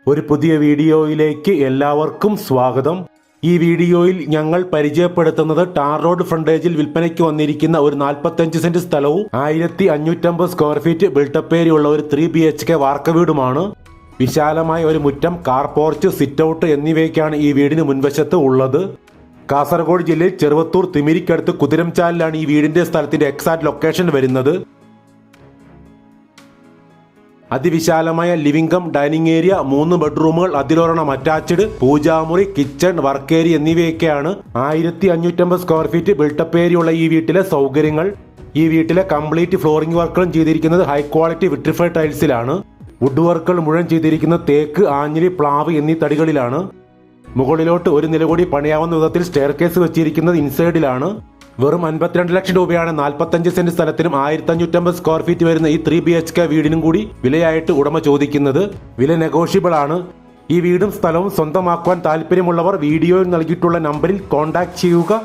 ഒരു പുതിയ വീഡിയോയിലേക്ക് എല്ലാവർക്കും സ്വാഗതം. ഈ വീഡിയോയിൽ ഞങ്ങൾ പരിചയപ്പെടുത്തുന്നത് ടാർ റോഡ് ഫ്രണ്ടേജിൽ വിൽപ്പനയ്ക്ക് വന്നിരിക്കുന്ന ഒരു 45 സെന്റ് സ്ഥലവും 1550 സ്ക്വയർ ഫീറ്റ് ബിൽട്ടപ്പ് ഏരിയ ഉള്ള ഒരു 3 BHK വാർക്ക വീടുമാണ്. വിശാലമായ ഒരു മുറ്റം, കാർ പോർച്ച്, സിറ്റ് ഔട്ട് എന്നിവയൊക്കെയാണ് ഈ വീടിന് മുൻവശത്ത് ഉള്ളത്. കാസർഗോഡ് ജില്ലയിൽ ചെറുവത്തൂർ തിമിരിക്കടുത്ത് കുതിരംചാലിലാണ് ഈ വീടിന്റെ സ്ഥലത്തിന്റെ എക്സാക്ട് ലൊക്കേഷൻ വരുന്നത്. അതിവിശാലമായ ലിവിംഗ് കം ഡൈനിങ് ഏരിയ, 3 ബെഡ്റൂമുകൾ, അതിലൊരെണ്ണം അറ്റാച്ച്ഡ്, പൂജാമുറി, കിച്ചൺ, വർക്ക് ഏരിയ എന്നിവയൊക്കെയാണ് 1550 സ്ക്വയർ ഫീറ്റ് ബിൽട്ടപ്പ് ഏരിയ ഉള്ള ഈ വീട്ടിലെ സൗകര്യങ്ങൾ. ഈ വീട്ടിലെ കംപ്ലീറ്റ് ഫ്ലോറിംഗ് വർക്കുകളും ചെയ്തിരിക്കുന്നത് ഹൈ ക്വാളിറ്റി വിട്രിഫൈഡ് ടൈൽസിലാണ്. വുഡ് വർക്കുകൾ മുഴുവൻ ചെയ്തിരിക്കുന്നത് തേക്ക്, ആഞ്ഞിലി, പ്ലാവ് എന്നീ തടികളിലാണ്. മുകളിലോട്ട് ഒരു നില കൂടി പണിയാവുന്ന വിധത്തിൽ സ്റ്റെയർ കേസ് വെച്ചിരിക്കുന്നത് ഇൻസൈഡിലാണ്. വെറും 52 ലക്ഷം രൂപയാണ് 45 സെന്റ് സ്ഥലത്തിനും 1550 സ്ക്വയർ ഫീറ്റ് വരുന്ന ഈ 3 BHK വീടിനും കൂടി വിലയായിട്ട് ഉടമ ചോദിക്കുന്നത്. വില നെഗോഷ്യബിൾ ആണ്. ഈ വീടും സ്ഥലവും സ്വന്തമാക്കുവാൻ താല്പര്യമുള്ളവർ വീഡിയോയിൽ നൽകിയിട്ടുള്ള നമ്പറിൽ കോൺടാക്ട് ചെയ്യുക.